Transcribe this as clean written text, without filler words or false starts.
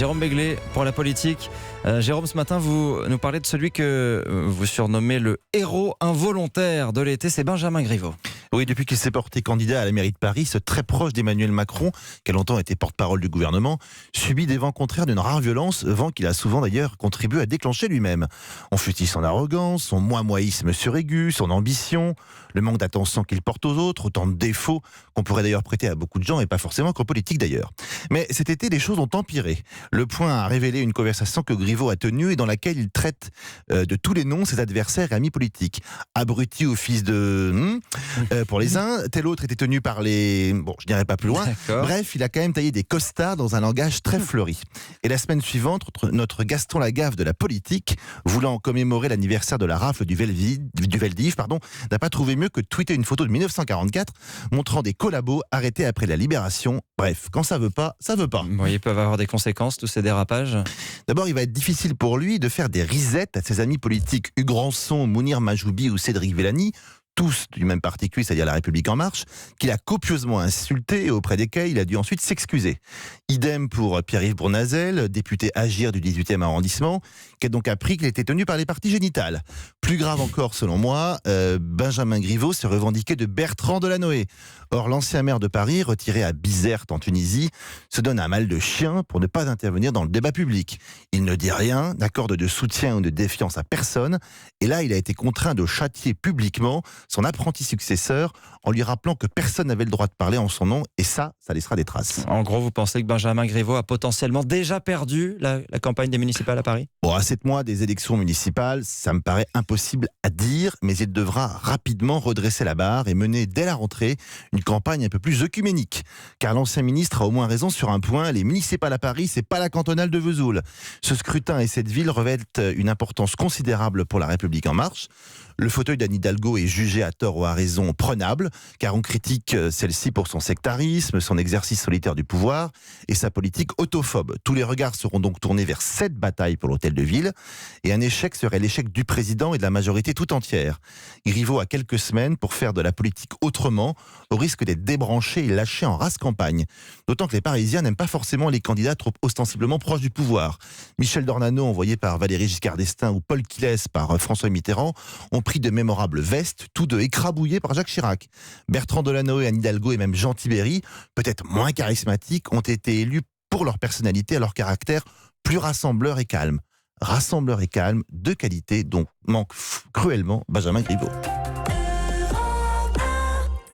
Jérôme Béglé pour la politique. Jérôme, ce matin, vous nous parlez de celui que vous surnommez le héros involontaire de l'été, c'est Benjamin Griveaux. Oui, depuis qu'il s'est porté candidat à la mairie de Paris, ce très proche d'Emmanuel Macron, qui a longtemps été porte-parole du gouvernement, subit des vents contraires d'une rare violence, vent qu'il a souvent d'ailleurs contribué à déclencher lui-même. On fusille son arrogance, son moi-moïsme suraigu, son ambition, le manque d'attention qu'il porte aux autres, autant de défauts qu'on pourrait d'ailleurs prêter à beaucoup de gens et pas forcément qu'aux politiques d'ailleurs. Mais cet été, les choses ont empiré. Le Point a révélé une conversation que Griveaux a tenue et dans laquelle il traite de tous les noms ses adversaires et amis politiques. Abruti au fils de... pour les uns, tel autre était tenu par les... Bon, je n'irai pas plus loin. D'accord. Bref, il a quand même taillé des costards dans un langage très fleuri. Et la semaine suivante, notre Gaston Lagaffe de la politique, voulant commémorer l'anniversaire de la rafle du Veldiv, n'a pas trouvé mieux que de tweeter une photo de 1944 montrant des collabos arrêtés après la libération. Bref, quand ça veut pas, ça veut pas. Bon, ils peuvent avoir des conséquences, tous ces dérapages. D'abord, il va être difficile pour lui de faire des risettes à ses amis politiques Hugues Rançon, Mounir Majoubi ou Cédric Villani, tous du même parti que lui, c'est-à-dire La République En Marche, qu'il a copieusement insulté et auprès desquels il a dû ensuite s'excuser. Idem pour Pierre-Yves Bournazel, député Agir du 18e arrondissement, qui a donc appris qu'il était tenu par les parties génitales. Plus grave encore, selon moi, Benjamin Griveaux se revendiquait de Bertrand Delanoë. Or, l'ancien maire de Paris, retiré à Bizerte en Tunisie, se donne un mal de chien pour ne pas intervenir dans le débat public. Il ne dit rien, n'accorde de soutien ou de défiance à personne, et là, il a été contraint de châtier publiquement son apprenti successeur en lui rappelant que personne n'avait le droit de parler en son nom, et ça laissera des traces. En gros, vous pensez que Benjamin Griveaux a potentiellement déjà perdu la campagne des municipales à Paris ? Bon, à 7 mois des élections municipales, ça me paraît impossible à dire, mais il devra rapidement redresser la barre et mener dès la rentrée une campagne un peu plus œcuménique. Car l'ancien ministre a au moins raison sur un point, les municipales à Paris, c'est pas la cantonale de Vesoul. Ce scrutin et cette ville revêtent une importance considérable pour La République En Marche. Le fauteuil d'Anne Hidalgo est jugé à tort ou à raison prenable, car on critique celle-ci pour son sectarisme, son exercice solitaire du pouvoir et sa politique autophobe. Tous les regards seront donc tournés vers cette bataille pour l'hôtel de ville, et un échec serait l'échec du président et de la majorité tout entière. Griveaux a quelques semaines pour faire de la politique autrement, au risque d'être débranché et lâché en race campagne. D'autant que les Parisiens n'aiment pas forcément les candidats trop ostensiblement proches du pouvoir. Michel Dornano, envoyé par Valéry Giscard d'Estaing, ou Paul Quillès par François Mitterrand, ont pris de mémorables vestes, tous deux écrabouillés par Jacques Chirac. Bertrand Delanoë, Anne Hidalgo et même Jean Tibéry, peut-être moins charismatiques, ont été élus pour leur personnalité et leur caractère plus rassembleur et calme. Rassembleur et calme, deux qualités dont manque cruellement Benjamin Griveaux.